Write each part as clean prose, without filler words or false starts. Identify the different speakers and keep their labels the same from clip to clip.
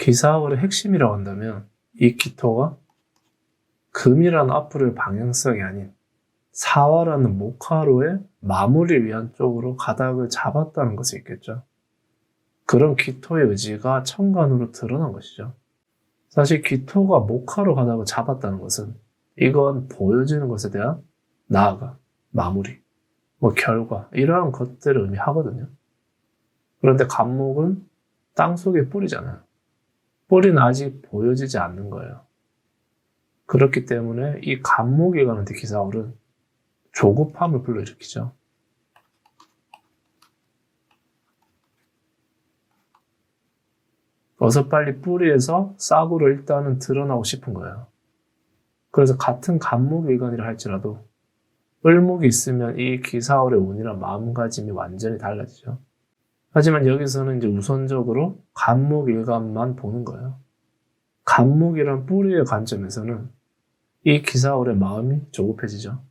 Speaker 1: 기사월의 핵심이라고 한다면 이 기토가 금이라는 앞으로의 방향성이 아닌 사화라는 목화로의 마무리를 위한 쪽으로 가닥을 잡았다는 것이 있겠죠. 그런 기토의 의지가 천간으로 드러난 것이죠. 사실 기토가 목화로 가닥을 잡았다는 것은 이건 보여지는 것에 대한 나아가, 마무리, 결과 이러한 것들을 의미하거든요. 그런데 간목은 땅속의 뿌리잖아요. 뿌리는 아직 보여지지 않는 거예요. 그렇기 때문에 이 간목이 가는 기사월은 조급함을 불러일으키죠. 어서 빨리 뿌리에서 싹으로 일단은 드러나고 싶은 거예요. 그래서 같은 간목일간이라 할지라도 을목이 있으면 이 기사월의 운이나 마음가짐이 완전히 달라지죠. 하지만 여기서는 이제 우선적으로 간목일간만 보는 거예요. 간목이란 뿌리의 관점에서는 이 기사월의 마음이 조급해지죠.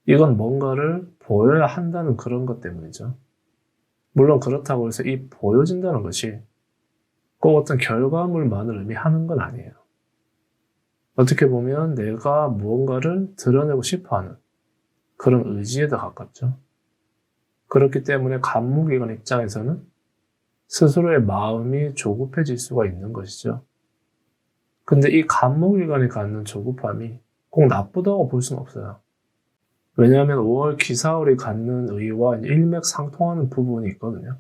Speaker 1: 이건 뭔가를 보여야 한다는 그런 것 때문이죠. 물론 그렇다고 해서 이 보여진다는 것이 꼭 어떤 결과물만을 의미하는 건 아니에요. 어떻게 보면 내가 무언가를 드러내고 싶어하는 그런 의지에 더 가깝죠. 그렇기 때문에 간목일간 입장에서는 스스로의 마음이 조급해질 수가 있는 것이죠. 근데 이 간목일간이 갖는 조급함이 꼭 나쁘다고 볼 수는 없어요. 왜냐하면 5월 기사월이 갖는 의와 일맥상통하는 부분이 있거든요.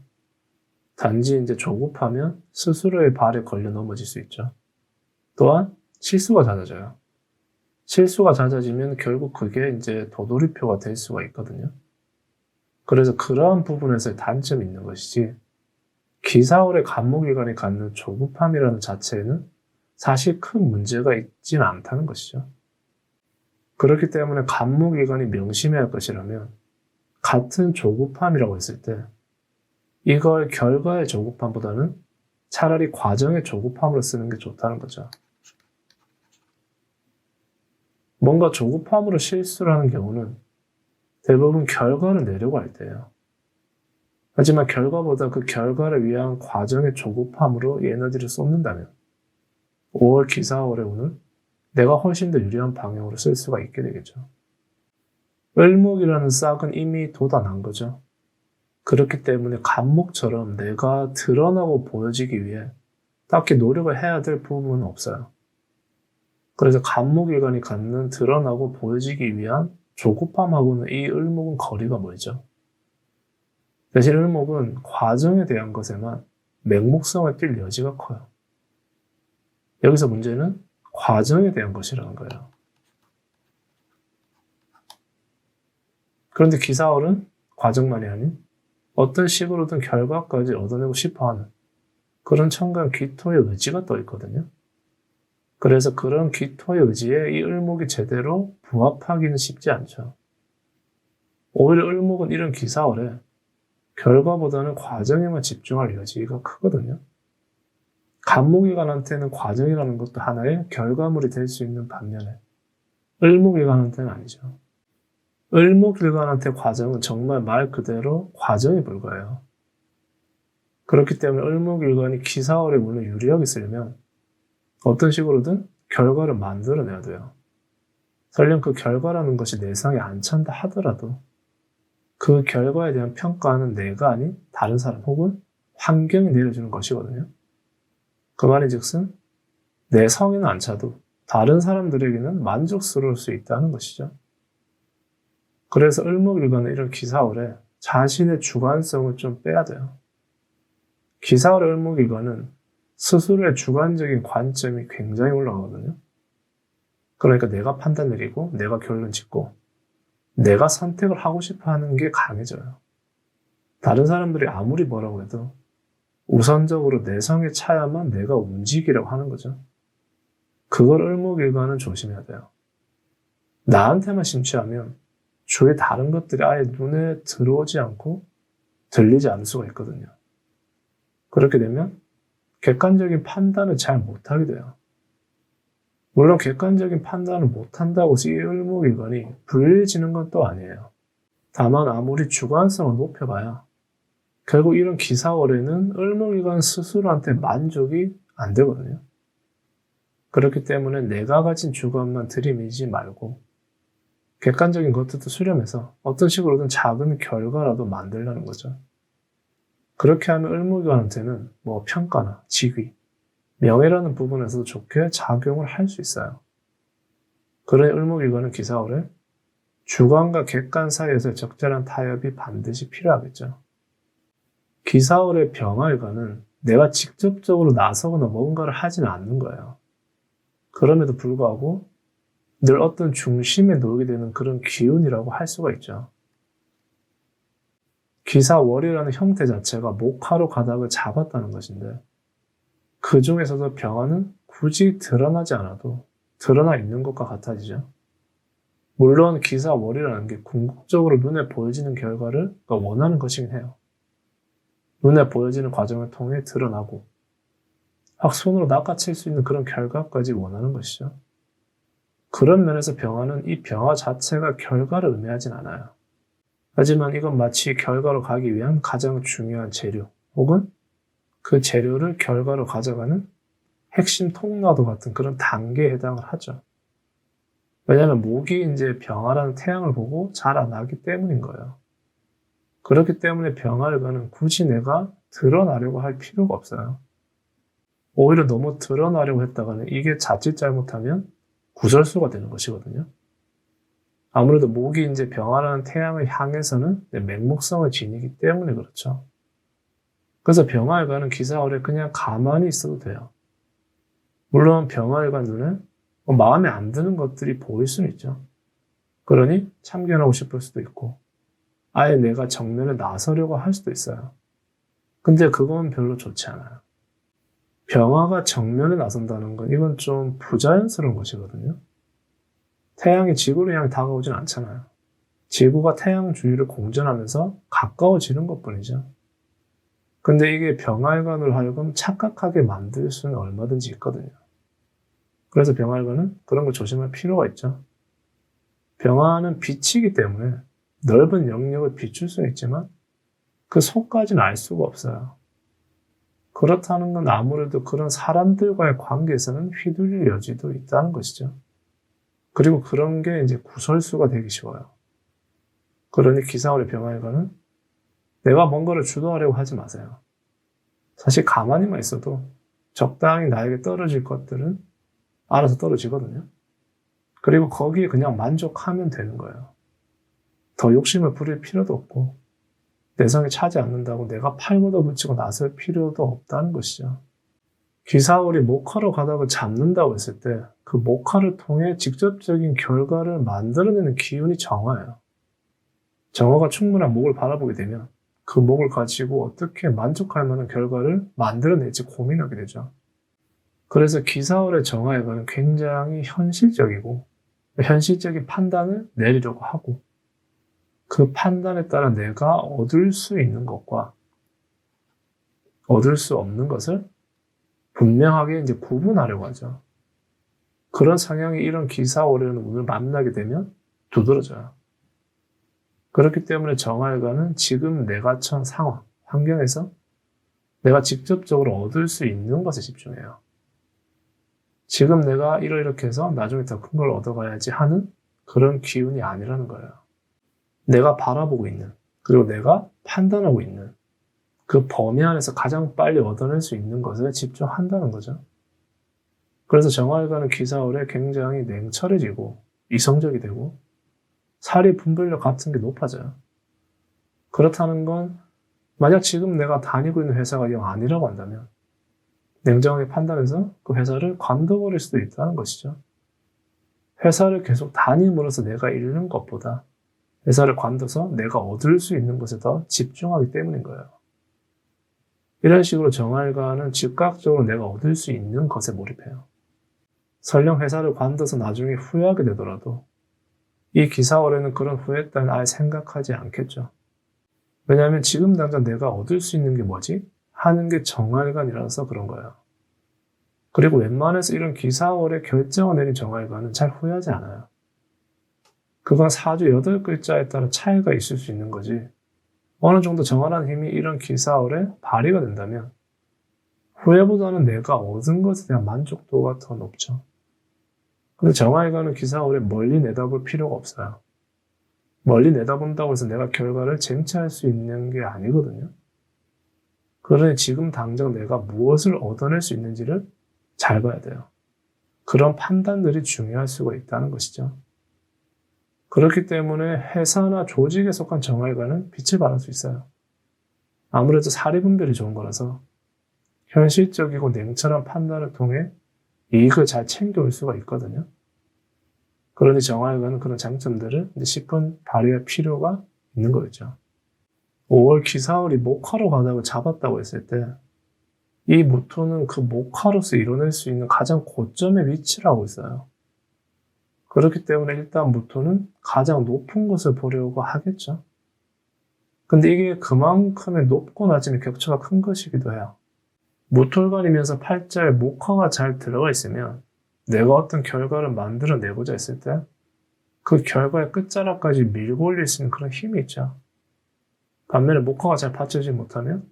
Speaker 1: 단지 이제 조급하면 스스로의 발에 걸려 넘어질 수 있죠. 또한 실수가 잦아져요. 실수가 잦아지면 결국 그게 이제 도돌이표가 될 수가 있거든요. 그래서 그러한 부분에서의 단점이 있는 것이지, 기사월의 간목일간이 갖는 조급함이라는 자체에는 사실 큰 문제가 있지는 않다는 것이죠. 그렇기 때문에 간목일간이 명심해야 할 것이라면 같은 조급함이라고 했을 때 이걸 결과의 조급함보다는 차라리 과정의 조급함으로 쓰는 게 좋다는 거죠. 뭔가 조급함으로 실수를 하는 경우는 대부분 결과를 내려고 할 때예요. 하지만 결과보다 그 결과를 위한 과정의 조급함으로 이 에너지를 쏟는다면 5월 기사월의 운을 내가 훨씬 더 유리한 방향으로 쓸 수가 있게 되겠죠. 을목이라는 싹은 이미 돋아난 거죠. 그렇기 때문에 간목처럼 내가 드러나고 보여지기 위해 딱히 노력을 해야 될 부분은 없어요. 그래서 간목일간이 갖는 드러나고 보여지기 위한 조급함하고는 이 을목은 거리가 멀죠. 대신 을목은 과정에 대한 것에만 맹목성을 띌 여지가 커요. 여기서 문제는 과정에 대한 것이라는 거예요. 그런데 기사월은 과정만이 아닌 어떤 식으로든 결과까지 얻어내고 싶어하는 그런 천간 기토의 의지가 떠 있거든요. 그래서 그런 기토의 의지에 이 을목이 제대로 부합하기는 쉽지 않죠. 오히려 을목은 이런 기사월에 결과보다는 과정에만 집중할 여지가 크거든요. 간목일간한테는 과정이라는 것도 하나의 결과물이 될 수 있는 반면에 을목일간한테는 아니죠. 을목일간한테 과정은 정말 말 그대로 과정에 불과해요. 그렇기 때문에 을목일간이 기사월의 운을 유리하게 쓰려면 어떤 식으로든 결과를 만들어내야 돼요. 설령 그 결과라는 것이 내 성에 안 찬다 하더라도 그 결과에 대한 평가는 내가 아닌 다른 사람 혹은 환경이 내려주는 것이거든요. 그 말인즉슨 내 성에는 안 차도 다른 사람들에게는 만족스러울 수 있다는 것이죠. 그래서 을목일간은 이런 기사월에 자신의 주관성을 좀 빼야 돼요. 기사월의 을목일간은 스스로의 주관적인 관점이 굉장히 올라가거든요. 그러니까 내가 판단 내리고 내가 결론 짓고 내가 선택을 하고 싶어 하는 게 강해져요. 다른 사람들이 아무리 뭐라고 해도 우선적으로 내 성에 차야만 내가 움직이려고 하는 거죠. 그걸 을목일간은 조심해야 돼요. 나한테만 심취하면 주위의 다른 것들이 아예 눈에 들어오지 않고 들리지 않을 수가 있거든요. 그렇게 되면 객관적인 판단을 잘 못하게 돼요. 물론 객관적인 판단을 못한다고 해서 이 을목일간이 불리해지는 건 또 아니에요. 다만 아무리 주관성을 높여봐야 결국 이런 기사월에는 을목일간 스스로한테 만족이 안 되거든요. 그렇기 때문에 내가 가진 주관만 들이밀지 말고 객관적인 것들도 수렴해서 어떤 식으로든 작은 결과라도 만들려는 거죠. 그렇게 하면 을목이관한테는 평가나 직위, 명예라는 부분에서도 좋게 작용을 할 수 있어요. 그러니 을목일관은 기사월에 주관과 객관 사이에서 적절한 타협이 반드시 필요하겠죠. 기사월의 병화일관은 내가 직접적으로 나서거나 뭔가를 하지는 않는 거예요. 그럼에도 불구하고 늘 어떤 중심에 놓이게 되는 그런 기운이라고 할 수가 있죠. 기사월이라는 형태 자체가 목화로 가닥을 잡았다는 것인데 그 중에서도 병화는 굳이 드러나지 않아도 드러나 있는 것과 같아지죠. 물론 기사월이라는 게 궁극적으로 눈에 보여지는 결과를 원하는 것이긴 해요. 눈에 보여지는 과정을 통해 드러나고 확 손으로 낚아챌 수 있는 그런 결과까지 원하는 것이죠. 그런 면에서 병화는 이 병화 자체가 결과를 의미하진 않아요. 하지만 이건 마치 결과로 가기 위한 가장 중요한 재료 혹은 그 재료를 결과로 가져가는 핵심 통로도 같은 그런 단계에 해당을 하죠. 왜냐하면 목이 이제 병화라는 태양을 보고 자라나기 때문인 거예요. 그렇기 때문에 병화일관은 굳이 내가 드러나려고 할 필요가 없어요. 오히려 너무 드러나려고 했다가는 이게 자칫 잘못하면 구설수가 되는 것이거든요. 아무래도 목이 이제 병화라는 태양을 향해서는 맹목성을 지니기 때문에 그렇죠. 그래서 병화일관은 기사월에 그냥 가만히 있어도 돼요. 물론 병화일관 눈에 마음에 안 드는 것들이 보일 수는 있죠. 그러니 참견하고 싶을 수도 있고 아예 내가 정면에 나서려고 할 수도 있어요. 근데 그건 별로 좋지 않아요. 병화가 정면에 나선다는 건 이건 좀 부자연스러운 것이거든요. 태양이 지구를 향해 다가오진 않잖아요. 지구가 태양 주위를 공전하면서 가까워지는 것뿐이죠. 근데 이게 병화일관으로 하여금 착각하게 만들 수는 얼마든지 있거든요. 그래서 병화일관은 그런 걸 조심할 필요가 있죠. 병화는 빛이기 때문에 넓은 영역을 비출 수는 있지만 그 속까지는 알 수가 없어요. 그렇다는 건 아무래도 그런 사람들과의 관계에서는 휘둘릴 여지도 있다는 것이죠. 그리고 그런 게 이제 구설수가 되기 쉬워요. 그러니 기사월의 병화일관은 내가 뭔가를 주도하려고 하지 마세요. 사실 가만히만 있어도 적당히 나에게 떨어질 것들은 알아서 떨어지거든요. 그리고 거기에 그냥 만족하면 되는 거예요. 더 욕심을 부릴 필요도 없고 내 성에 차지 않는다고 내가 팔보다 붙이고 나설 필요도 없다는 것이죠. 기사월이 목화로 가닥을 잡는다고 했을 때 그 목화를 통해 직접적인 결과를 만들어내는 기운이 정화예요. 정화가 충분한 목을 바라보게 되면 그 목을 가지고 어떻게 만족할 만한 결과를 만들어낼지 고민하게 되죠. 그래서 기사월의 정화에는 굉장히 현실적이고 현실적인 판단을 내리려고 하고 그 판단에 따라 내가 얻을 수 있는 것과 얻을 수 없는 것을 분명하게 이제 구분하려고 하죠. 그런 성향이 이런 기사월에는 운을 만나게 되면 두드러져요. 그렇기 때문에 정화일관은 지금 내가 처한 상황, 환경에서 내가 직접적으로 얻을 수 있는 것에 집중해요. 지금 내가 이렇게 해서 나중에 더 큰 걸 얻어가야지 하는 그런 기운이 아니라는 거예요. 내가 바라보고 있는, 그리고 내가 판단하고 있는 그 범위 안에서 가장 빨리 얻어낼 수 있는 것에 집중한다는 거죠. 그래서 정화일관은 기사월에 굉장히 냉철해지고 이성적이 되고 사리 분별력 같은 게 높아져요. 그렇다는 건 만약 지금 내가 다니고 있는 회사가 영 아니라고 한다면 냉정하게 판단해서 그 회사를 관둬버릴 수도 있다는 것이죠. 회사를 계속 다님으로써 내가 잃는 것보다 회사를 관둬서 내가 얻을 수 있는 것에 더 집중하기 때문인 거예요. 이런 식으로 정화일관은 즉각적으로 내가 얻을 수 있는 것에 몰입해요. 설령 회사를 관둬서 나중에 후회하게 되더라도 이 기사월에는 그런 후회 따윈 아예 생각하지 않겠죠. 왜냐하면 지금 당장 내가 얻을 수 있는 게 뭐지? 하는 게 정화일관이라서 그런 거예요. 그리고 웬만해서 이런 기사월에 결정을 내린 정화일관은 잘 후회하지 않아요. 그건 사주 8글자에 따라 차이가 있을 수 있는 거지. 어느 정도 정화라는 힘이 이런 기사월에 발휘가 된다면 후회보다는 내가 얻은 것에 대한 만족도가 더 높죠. 근데 정화일관은 기사월에 멀리 내다볼 필요가 없어요. 멀리 내다본다고 해서 내가 결과를 쟁취할 수 있는 게 아니거든요. 그러니 지금 당장 내가 무엇을 얻어낼 수 있는지를 잘 봐야 돼요. 그런 판단들이 중요할 수가 있다는 것이죠. 그렇기 때문에 회사나 조직에 속한 정화일관은 빛을 발할 수 있어요. 아무래도 사리분별이 좋은 거라서 현실적이고 냉철한 판단을 통해 이익을 잘 챙겨올 수가 있거든요. 그러니 정화일관은 그런 장점들을 10분 발휘할 필요가 있는 거겠죠. 5월 기사월이 목화로 가닥을 잡았다고 했을 때 이 무토는 그 목화로서 이뤄낼 수 있는 가장 고점에 위치를 하고 있어요. 그렇기 때문에 일단 무토는 가장 높은 곳을 보려고 하겠죠. 근데 이게 그만큼의 높고 낮음의 격차가 큰 것이기도 해요. 무토일관이면서 팔자에 목화가 잘 들어가 있으면 내가 어떤 결과를 만들어내고자 했을 때 그 결과의 끝자락까지 밀고 올릴 수 있는 그런 힘이 있죠. 반면에 목화가 잘 받쳐지지 못하면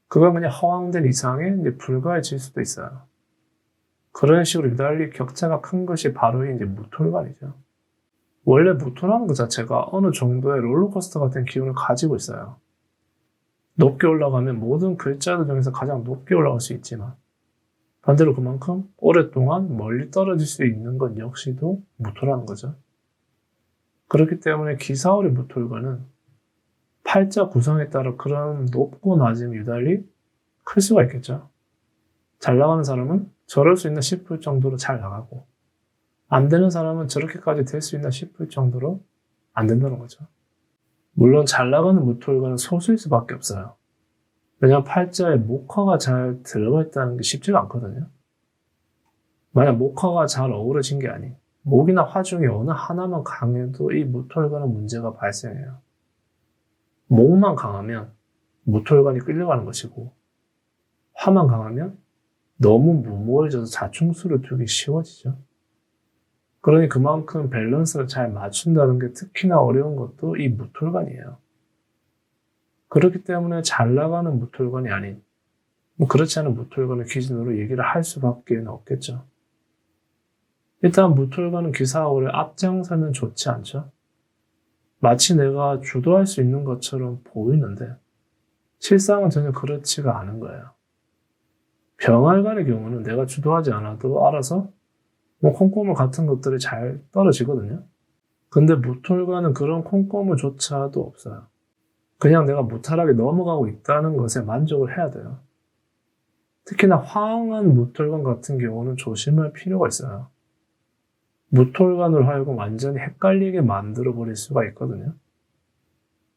Speaker 1: 그건 그냥 허황된 이상에 이제 불과해질 수도 있어요. 그런 식으로 유달리 격차가 큰 것이 바로 이제 무토일관이죠. 원래 무토라는 것 자체가 어느 정도의 롤러코스터 같은 기운을 가지고 있어요. 높게 올라가면 모든 글자들 중에서 가장 높게 올라갈 수 있지만 반대로 그만큼 오랫동안 멀리 떨어질 수 있는 건 역시도 무토라는 거죠. 그렇기 때문에 기사월의 무토일관은 팔자 구성에 따라 그런 높고 낮음이 유달리 클 수가 있겠죠. 잘 나가는 사람은 저럴 수 있나 싶을 정도로 잘 나가고 안 되는 사람은 저렇게까지 될 수 있나 싶을 정도로 안 된다는 거죠. 물론 잘 나가는 무토일관은 소수일 수밖에 없어요. 왜냐하면 팔자에 목화가 잘 들어가 있다는 게 쉽지가 않거든요. 만약 목화가 잘 어우러진 게 아닌 목이나 화 중에 어느 하나만 강해도 이 무토일관은 문제가 발생해요. 목만 강하면 무토일관이 끌려가는 것이고 화만 강하면 너무 무모해져서 자충수를 두기 쉬워지죠. 그러니 그만큼 밸런스를 잘 맞춘다는 게 특히나 어려운 것도 이 무토일관이에요. 그렇기 때문에 잘 나가는 무토일관이 아닌 그렇지 않은 무토일관을 기준으로 얘기를 할 수밖에 없겠죠. 일단 무토일관은 기사월에 앞장서면 좋지 않죠. 마치 내가 주도할 수 있는 것처럼 보이는데 실상은 전혀 그렇지가 않은 거예요. 병활관의 경우는 내가 주도하지 않아도 알아서 콩고물 같은 것들이 잘 떨어지거든요. 근데 무토일관은 그런 콩고물조차도 없어요. 그냥 내가 무탈하게 넘어가고 있다는 것에 만족을 해야 돼요. 특히나 화흥한 무토일관 같은 경우는 조심할 필요가 있어요. 무토일관으로 하여금 완전히 헷갈리게 만들어버릴 수가 있거든요.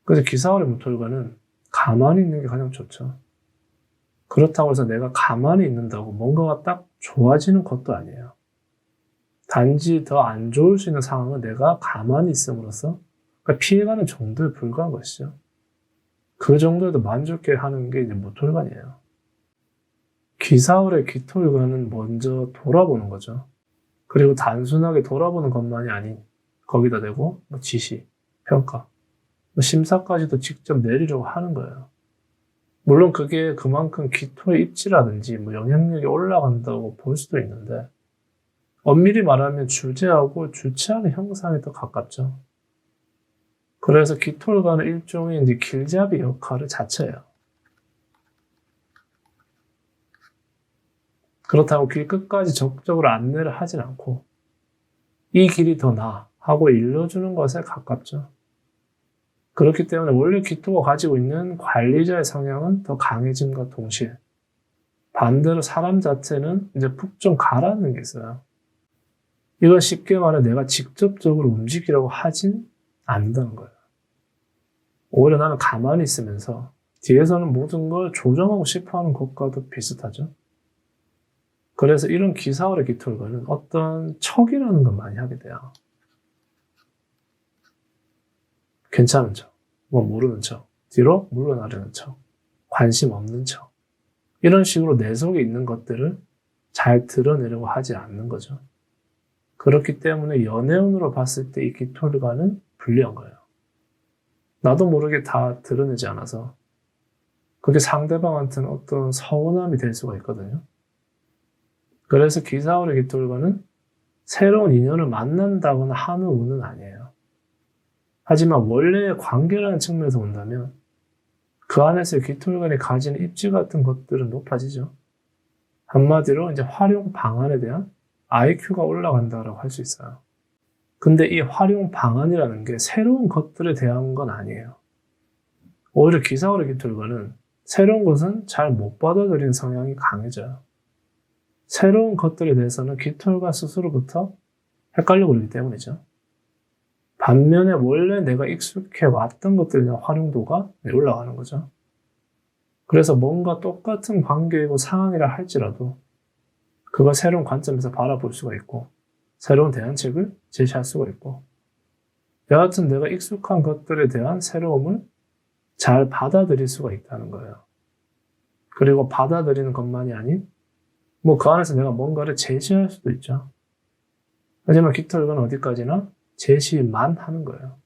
Speaker 1: 그래서 기사월의 무토일관은 가만히 있는 게 가장 좋죠. 그렇다고 해서 내가 가만히 있는다고 뭔가가 딱 좋아지는 것도 아니에요. 단지 더 안 좋을 수 있는 상황은 내가 가만히 있음으로써 그러니까 피해가는 정도에 불과한 것이죠. 그 정도에도 만족해 하는 게 이제 무토일관이에요. 기사월의 기토일관은 먼저 돌아보는 거죠. 그리고 단순하게 돌아보는 것만이 아닌 거기다 대고 지시, 평가, 심사까지도 직접 내리려고 하는 거예요. 물론 그게 그만큼 기토의 입지라든지 영향력이 올라간다고 볼 수도 있는데 엄밀히 말하면 주재하고 주체하는 형상에 더 가깝죠. 그래서 기토일관은 일종의 이제 길잡이 역할을 자처해요. 그렇다고 길 끝까지 적극적으로 안내를 하진 않고 이 길이 더 나아 하고 일러주는 것에 가깝죠. 그렇기 때문에 원래 기토가 가지고 있는 관리자의 성향은 더 강해짐과 동시에 반대로 사람 자체는 이제 푹 좀 가라앉는 게 있어요. 이건 쉽게 말해 내가 직접적으로 움직이려고 하진 않는다는 거예요. 오히려 나는 가만히 있으면서 뒤에서는 모든 걸 조정하고 싶어하는 것과도 비슷하죠. 그래서 이런 기사월의 기토일관은 어떤 척이라는 걸 많이 하게 돼요. 괜찮은 척, 모르는 척, 뒤로 물러나려는 척, 관심 없는 척. 이런 식으로 내 속에 있는 것들을 잘 드러내려고 하지 않는 거죠. 그렇기 때문에 연애운으로 봤을 때 이 기토일관은 불리한 거예요. 나도 모르게 다 드러내지 않아서 그게 상대방한테는 어떤 서운함이 될 수가 있거든요. 그래서 기사월의 깃털과는 새로운 인연을 만난다거나 하는 운은 아니에요. 하지만 원래의 관계라는 측면에서 본다면 그 안에서 깃털간이 가지는 입지 같은 것들은 높아지죠. 한마디로 이제 활용 방안에 대한 IQ가 올라간다고 할 수 있어요. 근데 이 활용 방안이라는 게 새로운 것들에 대한 건 아니에요. 오히려 기사월의 깃털과는 새로운 것은 잘 못 받아들이는 성향이 강해져요. 새로운 것들에 대해서는 깃털과 스스로부터 헷갈려 버리기 때문이죠. 반면에 원래 내가 익숙해 왔던 것들에 대한 활용도가 올라가는 거죠. 그래서 뭔가 똑같은 관계이고 상황이라 할지라도 그걸 새로운 관점에서 바라볼 수가 있고 새로운 대안책을 제시할 수가 있고 여하튼 내가 익숙한 것들에 대한 새로움을 잘 받아들일 수가 있다는 거예요. 그리고 받아들이는 것만이 아닌 그 안에서 내가 뭔가를 제시할 수도 있죠. 하지만 깃털은 어디까지나 제시만 하는 거예요.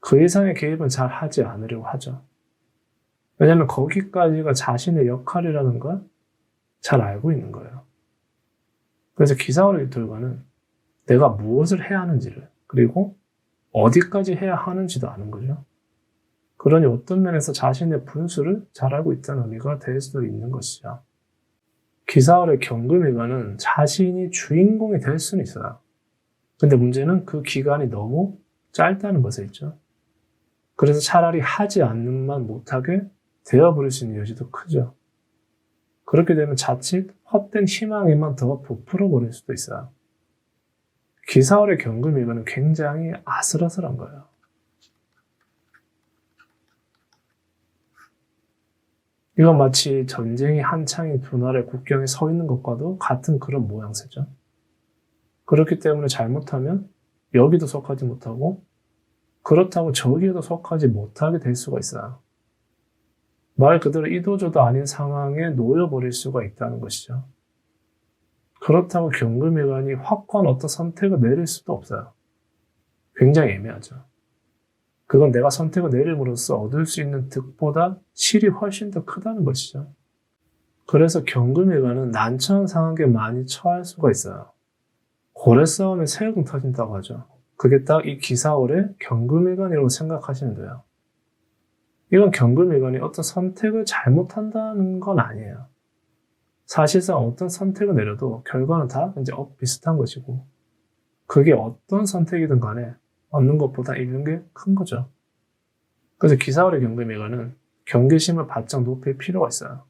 Speaker 1: 그 이상의 개입은 잘 하지 않으려고 하죠. 왜냐하면 거기까지가 자신의 역할이라는 걸 잘 알고 있는 거예요. 그래서 기사월의 깃털과는 내가 무엇을 해야 하는지를 그리고 어디까지 해야 하는지도 아는 거죠. 그러니 어떤 면에서 자신의 분수를 잘 알고 있다는 의미가 될 수도 있는 것이죠. 기사월의 경금일간은 자신이 주인공이 될 수는 있어요. 근데 문제는 그 기간이 너무 짧다는 것에 있죠. 그래서 차라리 하지 않는만 못하게 되어버릴 수 있는 여지도 크죠. 그렇게 되면 자칫 헛된 희망에만 더 부풀어버릴 수도 있어요. 기사월의 경금일간은 굉장히 아슬아슬한 거예요. 이건 마치 전쟁이 한창인 두 나라의 국경에 서 있는 것과도 같은 그런 모양새죠. 그렇기 때문에 잘못하면 여기도 속하지 못하고 그렇다고 저기에도 속하지 못하게 될 수가 있어요. 말 그대로 이도저도 아닌 상황에 놓여버릴 수가 있다는 것이죠. 그렇다고 경금일간이 확고한 어떤 선택을 내릴 수도 없어요. 굉장히 애매하죠. 그건 내가 선택을 내림으로써 얻을 수 있는 득보다 실이 훨씬 더 크다는 것이죠. 그래서 경금일간은 난처한 상황에 많이 처할 수가 있어요. 고래 싸움에 새우등 터진다고 하죠. 그게 딱 이 기사월의 경금일간이라고 생각하시면 돼요. 이건 경금일간이 어떤 선택을 잘못한다는 건 아니에요. 사실상 어떤 선택을 내려도 결과는 다 이제 비슷한 것이고 그게 어떤 선택이든 간에 얻는 것보다 잃는 게 큰 거죠. 그래서 기사월의 경금일간은 경계심을 바짝 높일 필요가 있어요.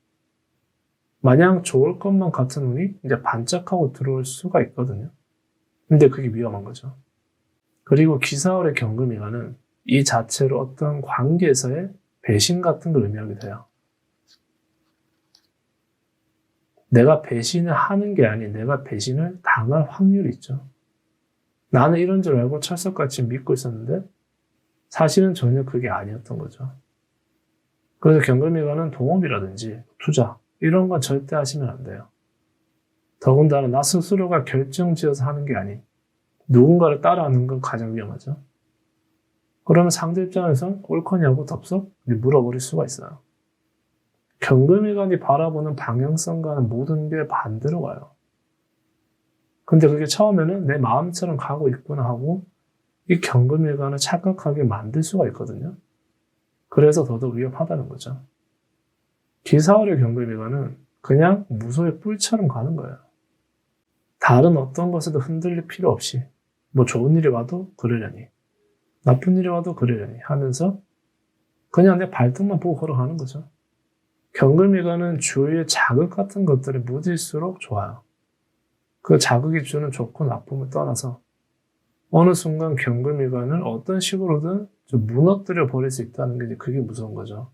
Speaker 1: 마냥 좋을 것만 같은 운이 이제 반짝하고 들어올 수가 있거든요. 근데 그게 위험한 거죠. 그리고 기사월의 경금일간은 이 자체로 어떤 관계에서의 배신 같은 걸 의미하게 돼요. 내가 배신을 하는 게 아닌 내가 배신을 당할 확률이 있죠. 나는 이런 줄 알고 철석같이 믿고 있었는데 사실은 전혀 그게 아니었던 거죠. 그래서 경금일간은 동업이라든지 투자 이런 건 절대 하시면 안 돼요. 더군다나 나 스스로가 결정지어서 하는 게 아닌 누군가를 따라하는 건 가장 위험하죠. 그러면 상대 입장에서 옳거냐고 덥석 물어버릴 수가 있어요. 경금일간이 바라보는 방향성과는 모든 게 반대로 와요. 근데 그게 처음에는 내 마음처럼 가고 있구나 하고 이 경금일간을 착각하게 만들 수가 있거든요. 그래서 더더욱 위험하다는 거죠. 기사월의 경금일간은 그냥 무소의 뿔처럼 가는 거예요. 다른 어떤 것에도 흔들릴 필요 없이 좋은 일이 와도 그러려니 나쁜 일이 와도 그러려니 하면서 그냥 내 발등만 보고 걸어가는 거죠. 경금일간은 주위의 자극 같은 것들이 무딜수록 좋아요. 그 자극이 주는 좋고 나쁨을 떠나서 어느 순간 경금일간을 어떤 식으로든 좀 무너뜨려 버릴 수 있다는 게 그게 무서운 거죠.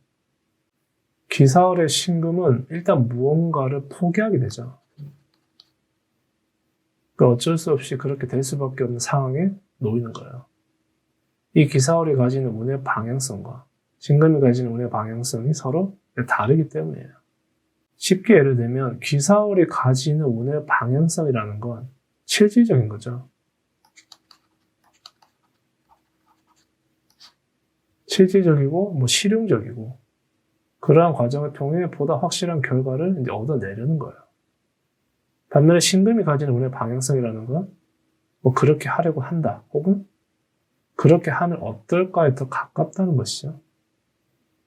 Speaker 1: 기사월의 신금은 일단 무언가를 포기하게 되죠. 어쩔 수 없이 그렇게 될 수밖에 없는 상황에 놓이는 거예요. 이 기사월이 가지는 운의 방향성과 신금이 가지는 운의 방향성이 서로 다르기 때문이에요. 쉽게 예를 들면 기사월이 가지는 운의 방향성이라는 건 실질적인 거죠. 실질적이고 실용적이고 그러한 과정을 통해 보다 확실한 결과를 이제 얻어내려는 거예요. 반면에 신금이 가지는 운의 방향성이라는 건 뭐 그렇게 하려고 한다, 혹은 그렇게 하면 어떨까에 더 가깝다는 것이죠.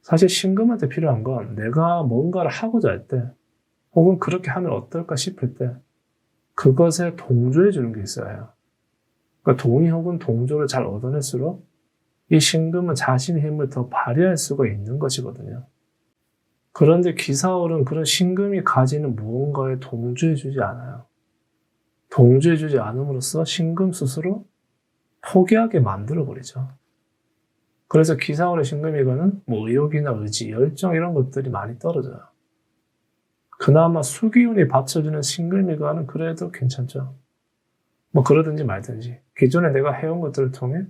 Speaker 1: 사실 신금한테 필요한 건 내가 뭔가를 하고자 할 때, 혹은 그렇게 하면 어떨까 싶을 때 그것에 동조해 주는 게 있어야 해요. 그러니까 동의 혹은 동조를 잘 얻어낼수록 이 신금은 자신의 힘을 더 발휘할 수가 있는 것이거든요. 그런데 기사월은 그런 신금이 가지는 무언가에 동조해 주지 않아요. 동조해 주지 않음으로써 신금 스스로 포기하게 만들어버리죠. 그래서 기사월의 신금이가는 뭐 의욕이나 의지, 열정 이런 것들이 많이 떨어져요. 그나마 수기운이 받쳐주는 신금이가는 그래도 괜찮죠. 뭐 그러든지 말든지 기존에 내가 해온 것들을 통해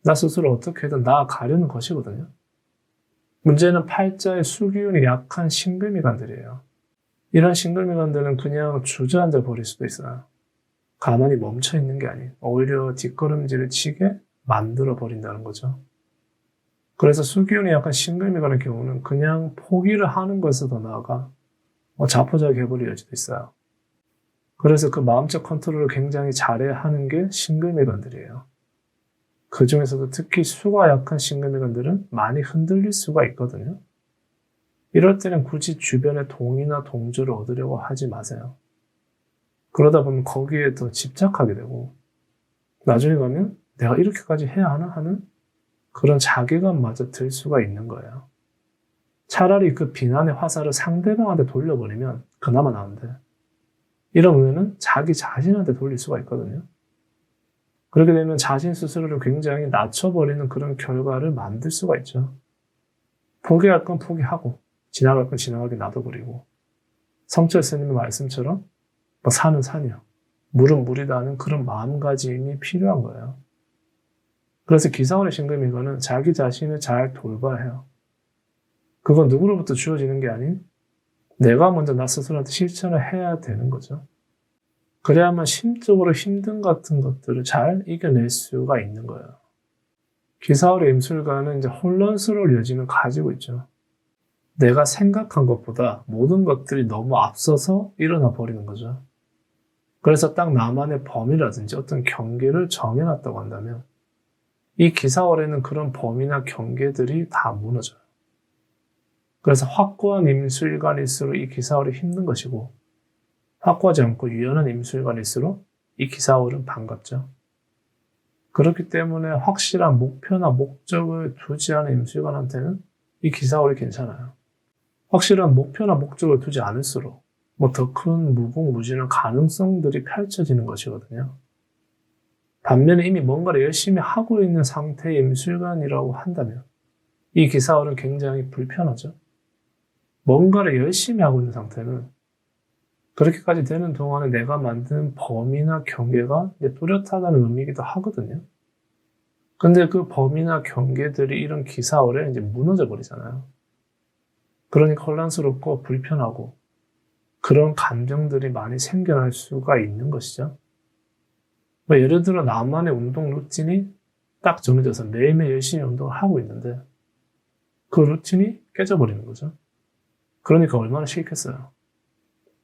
Speaker 1: 나 스스로 어떻게든 나아가려는 것이거든요. 문제는 팔자의 수기운이 약한 신금이간들이에요. 이런 신금이간들은 그냥 주저앉아 버릴 수도 있어요. 가만히 멈춰 있는 게 아니에요. 오히려 뒷걸음질을 치게 만들어 버린다는 거죠. 그래서 수기운이 약한 신금이간의 경우는 그냥 포기를 하는 것에 더 나아가 자포자기 해버릴 여지도 있어요. 그래서 그 마음적 컨트롤을 굉장히 잘해야 하는 게 신금이간들이에요. 그 중에서도 특히 수가 약한 신금이간들은 많이 흔들릴 수가 있거든요. 이럴 때는 굳이 주변의 동의나 동조를 얻으려고 하지 마세요. 그러다 보면 거기에 더 집착하게 되고 나중에 가면 내가 이렇게까지 해야 하나 하는 그런 자괴감마저 들 수가 있는 거예요. 차라리 그 비난의 화살을 상대방한테 돌려버리면 그나마 나은데 이러면은 자기 자신한테 돌릴 수가 있거든요. 그렇게 되면 자신 스스로를 굉장히 낮춰버리는 그런 결과를 만들 수가 있죠. 포기할 건 포기하고 지나갈 건 지나가게 놔둬버리고 성철 스님의 말씀처럼 뭐 산은 산이요, 물은 물이다 하는 그런 마음가짐이 필요한 거예요. 그래서 기사월의 신금이거는 자기 자신을 잘 돌봐야 해요. 그건 누구로부터 주어지는 게 아닌 내가 먼저 나 스스로한테 실천을 해야 되는 거죠. 그래야만 심적으로 힘든 같은 것들을 잘 이겨낼 수가 있는 거예요. 기사월의 임술가는 이제 혼란스러울 여지는 가지고 있죠. 내가 생각한 것보다 모든 것들이 너무 앞서서 일어나 버리는 거죠. 그래서 딱 나만의 범위라든지 어떤 경계를 정해놨다고 한다면 이 기사월에는 그런 범위나 경계들이 다 무너져요. 그래서 확고한 임술관일수록 이 기사월이 힘든 것이고 확고하지 않고 유연한 임술관일수록 이 기사월은 반갑죠. 그렇기 때문에 확실한 목표나 목적을 두지 않은 임술관한테는 이 기사월이 괜찮아요. 확실한 목표나 목적을 두지 않을수록 더 큰 무궁무진한 가능성들이 펼쳐지는 것이거든요. 반면에 이미 뭔가를 열심히 하고 있는 상태의 임술관이라고 한다면 이 기사월은 굉장히 불편하죠. 뭔가를 열심히 하고 있는 상태는 그렇게까지 되는 동안에 내가 만든 범위나 경계가 뚜렷하다는 의미이기도 하거든요. 근데 그 범위나 경계들이 이런 기사월에 이제 무너져 버리잖아요. 그러니까 혼란스럽고 불편하고 그런 감정들이 많이 생겨날 수가 있는 것이죠. 예를 들어 나만의 운동 루틴이 딱 정해져서 매일매일 열심히 운동을 하고 있는데 그 루틴이 깨져버리는 거죠. 그러니까 얼마나 싫겠어요.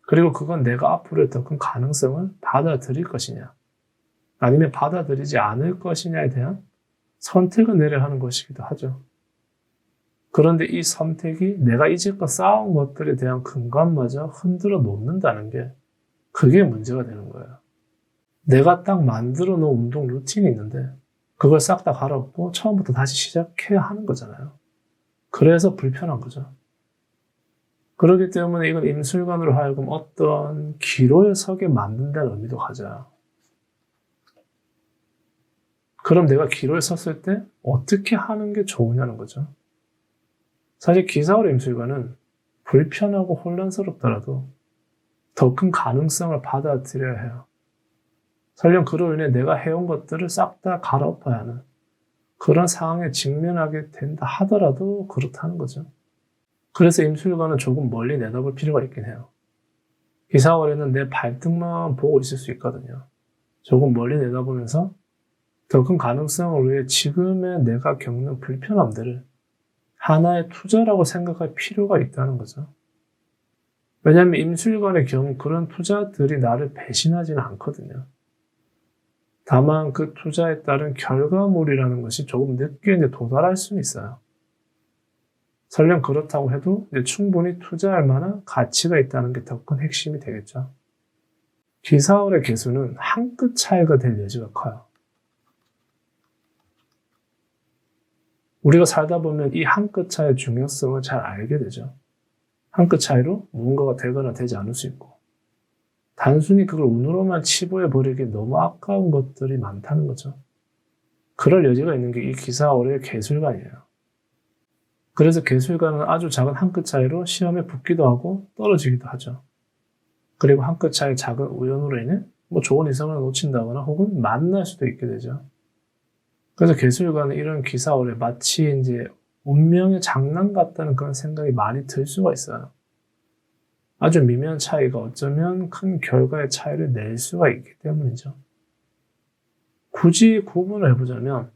Speaker 1: 그리고 그건 내가 앞으로의 더 큰 가능성을 받아들일 것이냐 아니면 받아들이지 않을 것이냐에 대한 선택을 내려야 하는 것이기도 하죠. 그런데 이 선택이 내가 이제껏 쌓아온 것들에 대한 근간마저 흔들어 놓는다는 게 그게 문제가 되는 거예요. 내가 딱 만들어 놓은 운동 루틴이 있는데 그걸 싹 다 갈아엎고 처음부터 다시 시작해야 하는 거잖아요. 그래서 불편한 거죠. 그렇기 때문에 이건 임술관으로 하여금 어떤 기로에 서게 만든다는 의미도 가져요. 그럼 내가 기로에 섰을 때 어떻게 하는 게 좋으냐는 거죠. 사실 기사월의 임술관은 불편하고 혼란스럽더라도 더 큰 가능성을 받아들여야 해요. 설령 그로 인해 내가 해온 것들을 싹 다 갈아엎어야 하는 그런 상황에 직면하게 된다 하더라도 그렇다는 거죠. 그래서 임술관은 조금 멀리 내다볼 필요가 있긴 해요. 기사월에는 내 발등만 보고 있을 수 있거든요. 조금 멀리 내다보면서 더 큰 가능성을 위해 지금의 내가 겪는 불편함들을 하나의 투자라고 생각할 필요가 있다는 거죠. 왜냐하면 임술관의 경우 그런 투자들이 나를 배신하지는 않거든요. 다만 그 투자에 따른 결과물이라는 것이 조금 늦게 이제 도달할 수는 있어요. 설령 그렇다고 해도 이제 충분히 투자할 만한 가치가 있다는 게 더 큰 핵심이 되겠죠. 기사월의 개수는 한 끗 차이가 될 여지가 커요. 우리가 살다 보면 이 한 끗 차이의 중요성을 잘 알게 되죠. 한 끗 차이로 무언가가 되거나 되지 않을 수 있고, 단순히 그걸 운으로만 치부해버리기 너무 아까운 것들이 많다는 거죠. 그럴 여지가 있는 게 이 기사월의 개술관이에요. 그래서 개술관은 아주 작은 한 끗 차이로 시험에 붙기도 하고 떨어지기도 하죠. 그리고 한 끗 차이의 작은 우연으로 인해 좋은 이성을 놓친다거나 혹은 만날 수도 있게 되죠. 그래서 개술관은 이런 기사월에 마치 이제 운명의 장난 같다는 그런 생각이 많이 들 수가 있어요. 아주 미묘한 차이가 어쩌면 큰 결과의 차이를 낼 수가 있기 때문이죠. 굳이 구분을 해보자면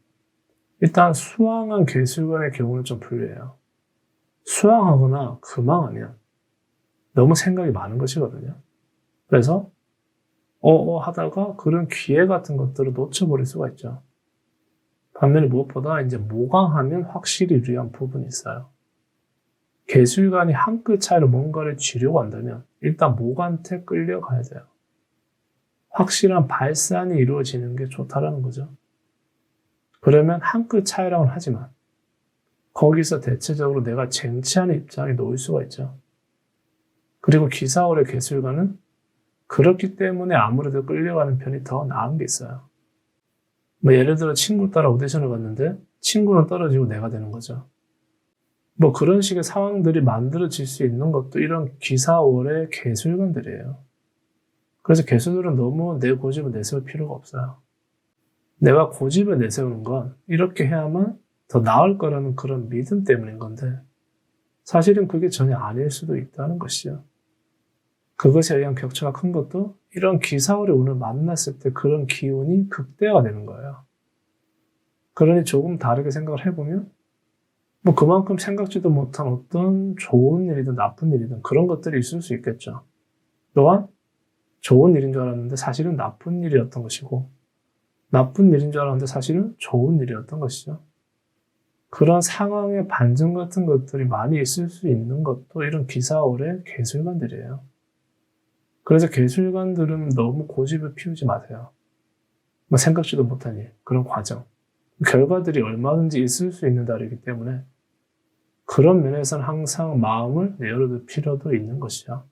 Speaker 1: 일단 수왕한 개술관의 경우는 좀 불리해요. 수왕하거나 금왕하면 너무 생각이 많은 것이거든요. 그래서 하다가 그런 기회 같은 것들을 놓쳐버릴 수가 있죠. 반면에 무엇보다 이제 모강하면 확실히 유리한 부분이 있어요. 개술관이 한 끗 차이로 뭔가를 쥐려고 한다면 일단 목한테 끌려가야 돼요. 확실한 발산이 이루어지는 게 좋다라는 거죠. 그러면 한 끗 차이라고는 하지만 거기서 대체적으로 내가 쟁취하는 입장에 놓일 수가 있죠. 그리고 기사월의 개술관은 그렇기 때문에 아무래도 끌려가는 편이 더 나은 게 있어요. 예를 들어 친구 따라 오디션을 봤는데 친구는 떨어지고 내가 되는 거죠. 그런 식의 상황들이 만들어질 수 있는 것도 이런 기사월의 개술관들이에요. 그래서 개수들은 너무 내 고집을 내세울 필요가 없어요. 내가 고집을 내세우는 건 이렇게 해야만 더 나을 거라는 그런 믿음 때문인 건데 사실은 그게 전혀 아닐 수도 있다는 것이죠. 그것에 의한 격차가 큰 것도 이런 기사월의 운을 만났을 때 그런 기운이 극대화가 되는 거예요. 그러니 조금 다르게 생각을 해보면 그만큼 생각지도 못한 어떤 좋은 일이든 나쁜 일이든 그런 것들이 있을 수 있겠죠. 또한 좋은 일인 줄 알았는데 사실은 나쁜 일이었던 것이고 나쁜 일인 줄 알았는데 사실은 좋은 일이었던 것이죠. 그런 상황의 반전 같은 것들이 많이 있을 수 있는 것도 이런 기사월의 개술관들이에요. 그래서 개술관들은 너무 고집을 피우지 마세요. 생각지도 못한 일, 그런 과정. 결과들이 얼마든지 있을 수 있는 달이기 때문에 그런 면에서는 항상 마음을 열어둘 필요도 있는 것이죠.